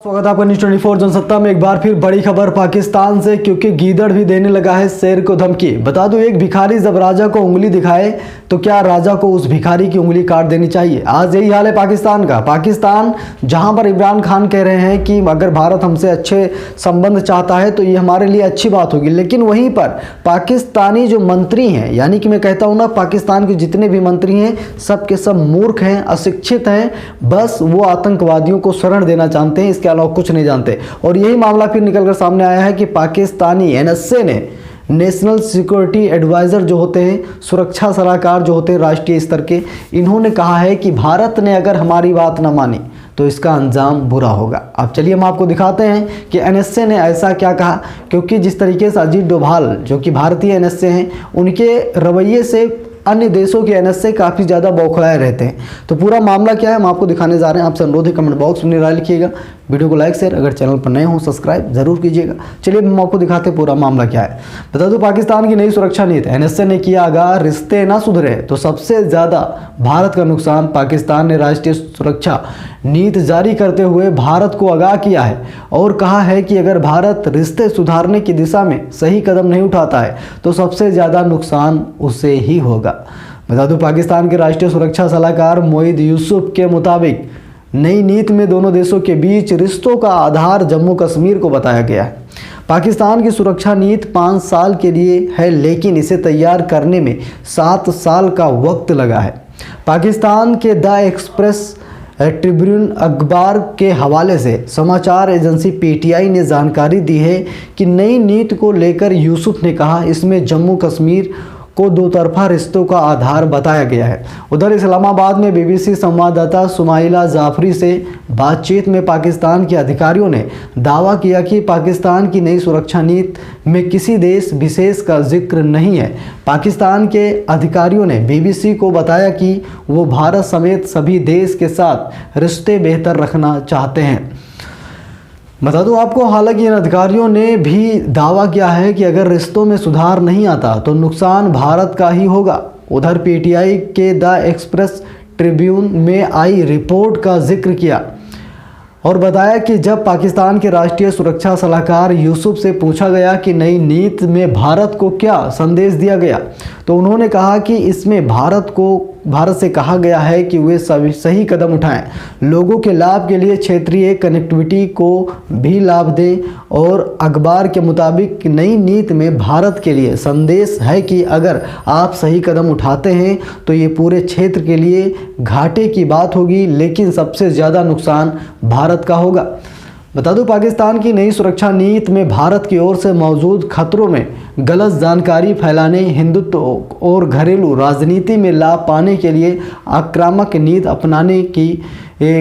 स्वागत है आपका न्यूज़ 24 जनसत्ता में। एक बार फिर बड़ी खबर पाकिस्तान से, क्योंकि गीदड़ भी देने लगा है शेर को धमकी। बता दूं, एक भिखारी जब राजा को उंगली दिखाए तो क्या राजा को उस भिखारी की उंगली काट देनी चाहिए? आज यही हाल है पाकिस्तान का। पाकिस्तान जहां पर इमरान खान कह रहे हैं कि अगर भारत हमसे अच्छे संबंध चाहता है तो ये हमारे लिए अच्छी बात होगी, लेकिन वहीं पर पाकिस्तानी जो मंत्री हैं, यानी कि मैं कहता हूँ ना, पाकिस्तान के जितने भी मंत्री हैं सब के सब मूर्ख हैं, अशिक्षित हैं, बस वो आतंकवादियों को शरण देना जानते हैं, इसके अलावा कुछ नहीं जानते। और यही मामला फिर निकलकर सामने आया है कि पाकिस्तानी एनएसए ने, नेशनल सिक्योरिटी एडवाइज़र जो होते हैं, सुरक्षा सलाहकार जो होते हैं राष्ट्रीय स्तर के, इन्होंने कहा है कि भारत ने अगर हमारी बात न मानी तो इसका अंजाम बुरा होगा। अब चलिए हम आपको दिखाते हैं कि एनएसए ने ऐसा क्या कहा, क्योंकि जिस तरीके से अजीत डोभाल जो कि भारतीय एनएसए हैं, उनके रवैये से अन्य देशों के एनएसए काफ़ी ज़्यादा बौखलाए रहते हैं। तो पूरा मामला क्या है हम आपको दिखाने जा रहे हैं। आपसे अनुरोध है कमेंट बॉक्स में राय लिखिएगा, वीडियो को लाइक शेयर, अगर चैनल पर नए हो सब्सक्राइब जरूर कीजिएगा। चलिए हम आपको दिखाते हैं पूरा मामला क्या है। बता दूं, पाकिस्तान की नई सुरक्षा नीति एनएसए ने किया आगाह, रिश्ते ना सुधरे तो सबसे ज़्यादा भारत का नुकसान। पाकिस्तान ने राष्ट्रीय सुरक्षा नीति जारी करते हुए भारत को आगाह किया है और कहा है कि अगर भारत रिश्ते सुधारने की दिशा में सही कदम नहीं उठाता है तो सबसे ज़्यादा नुकसान उसे ही होगा। बता दूं, पाकिस्तान के राष्ट्रीय सुरक्षा सलाहकार मोईद यूसुफ के मुताबिक नई नीति में दोनों देशों के बीच रिश्तों का आधार जम्मू कश्मीर को बताया गया है। पाकिस्तान की सुरक्षा नीति 5 साल के लिए है, लेकिन इसे तैयार करने में 7 साल का वक्त लगा है। पाकिस्तान के द एक्सप्रेस ट्रिब्यून अखबार के हवाले से समाचार एजेंसी पीटीआई ने जानकारी दी है कि नई नीति को लेकर यूसुफ ने कहा, इसमें जम्मू कश्मीर को दो तरफा रिश्तों का आधार बताया गया है। उधर इस्लामाबाद में बीबीसी संवाददाता सुमाइला जाफरी से बातचीत में पाकिस्तान के अधिकारियों ने दावा किया कि पाकिस्तान की नई सुरक्षा नीति में किसी देश विशेष का जिक्र नहीं है। पाकिस्तान के अधिकारियों ने बीबीसी को बताया कि वो भारत समेत सभी देश के साथ रिश्ते बेहतर रखना चाहते हैं। बता दूं आपको, हालांकि इन अधिकारियों ने भी दावा किया है कि अगर रिश्तों में सुधार नहीं आता तो नुकसान भारत का ही होगा। उधर पीटीआई के द एक्सप्रेस ट्रिब्यून में आई रिपोर्ट का जिक्र किया और बताया कि जब पाकिस्तान के राष्ट्रीय सुरक्षा सलाहकार यूसुफ से पूछा गया कि नई नीति में भारत को क्या संदेश दिया गया, तो उन्होंने कहा कि इसमें भारत से कहा गया है कि वे सही कदम उठाएं, लोगों के लाभ के लिए क्षेत्रीय कनेक्टिविटी को भी लाभ दें। और अखबार के मुताबिक नई नीति में भारत के लिए संदेश है कि अगर आप सही कदम उठाते हैं तो ये पूरे क्षेत्र के लिए घाटे की बात होगी, लेकिन सबसे ज़्यादा नुकसान भारत का होगा। बता दूं, पाकिस्तान की नई सुरक्षा नीति में भारत की ओर से मौजूद खतरों में गलत जानकारी फैलाने, हिंदुत्व और घरेलू राजनीति में लाभ पाने के लिए आक्रामक नीति अपनाने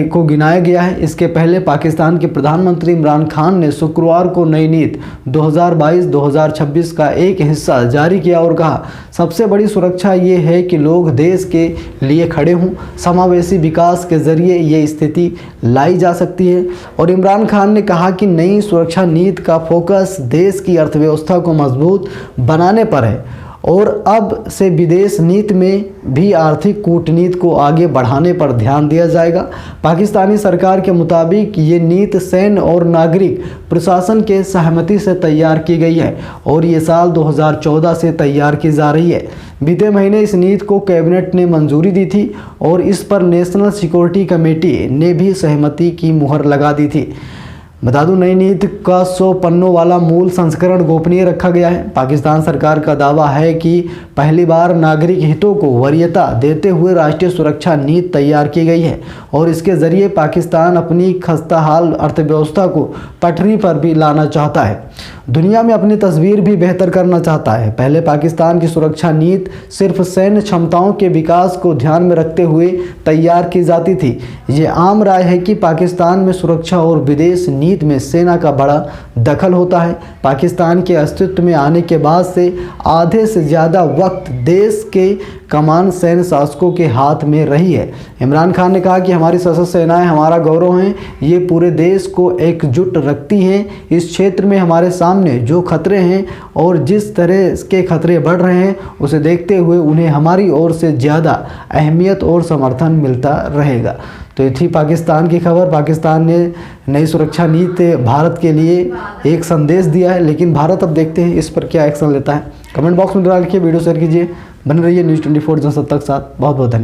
को गिनाया गया है। इसके पहले पाकिस्तान के प्रधानमंत्री इमरान खान ने शुक्रवार को नई नीति 2022-2026 का एक हिस्सा जारी किया और कहा, सबसे बड़ी सुरक्षा ये है कि लोग देश के लिए खड़े हों, समावेशी विकास के जरिए ये स्थिति लाई जा सकती है। और इमरान खान ने कहा कि नई सुरक्षा नीति का फोकस देश की अर्थव्यवस्था को मजबूत बनाने पर है और अब से विदेश नीति में भी आर्थिक कूटनीति को आगे बढ़ाने पर ध्यान दिया जाएगा। पाकिस्तानी सरकार के मुताबिक ये नीति सैन्य और नागरिक प्रशासन के सहमति से तैयार की गई है और ये साल 2014 से तैयार की जा रही है। बीते महीने इस नीति को कैबिनेट ने मंजूरी दी थी और इस पर नेशनल सिक्योरिटी कमेटी ने भी सहमति की मुहर लगा दी थी। बता दूं, नई नीति का 100 पन्नों वाला मूल संस्करण गोपनीय रखा गया है। पाकिस्तान सरकार का दावा है कि पहली बार नागरिक हितों को वरीयता देते हुए राष्ट्रीय सुरक्षा नीति तैयार की गई है और इसके जरिए पाकिस्तान अपनी खस्ताहाल अर्थव्यवस्था को पटरी पर भी लाना चाहता है, दुनिया में अपनी तस्वीर भी बेहतर करना चाहता है। पहले पाकिस्तान की सुरक्षा नीति सिर्फ सैन्य क्षमताओं के विकास को ध्यान में रखते हुए तैयार की जाती थी। ये आम राय है कि पाकिस्तान में सुरक्षा और विदेश नीति में सेना का बड़ा दखल होता है। पाकिस्तान के अस्तित्व में आने के बाद से आधे से ज़्यादा वक्त देश के कमान सैन्य शासकों के हाथ में रही है। इमरान खान ने कहा कि हमारी सशस्त्र सेनाएं हमारा गौरव हैं, ये पूरे देश को एकजुट रखती हैं। इस क्षेत्र में हमारे सामने जो खतरे हैं और जिस तरह के खतरे बढ़ रहे हैं उसे देखते हुए उन्हें हमारी ओर से ज़्यादा अहमियत और समर्थन मिलता रहेगा। तो ये थी पाकिस्तान की खबर। पाकिस्तान ने नई सुरक्षा नीति भारत के लिए एक संदेश दिया है, लेकिन भारत अब देखते हैं इस पर क्या एक्शन लेता है। कमेंट बॉक्स में डाल के वीडियो शेयर कीजिए। बने रहिए न्यूज़ 24 जनसत्ता के साथ। बहुत बहुत धन्यवाद।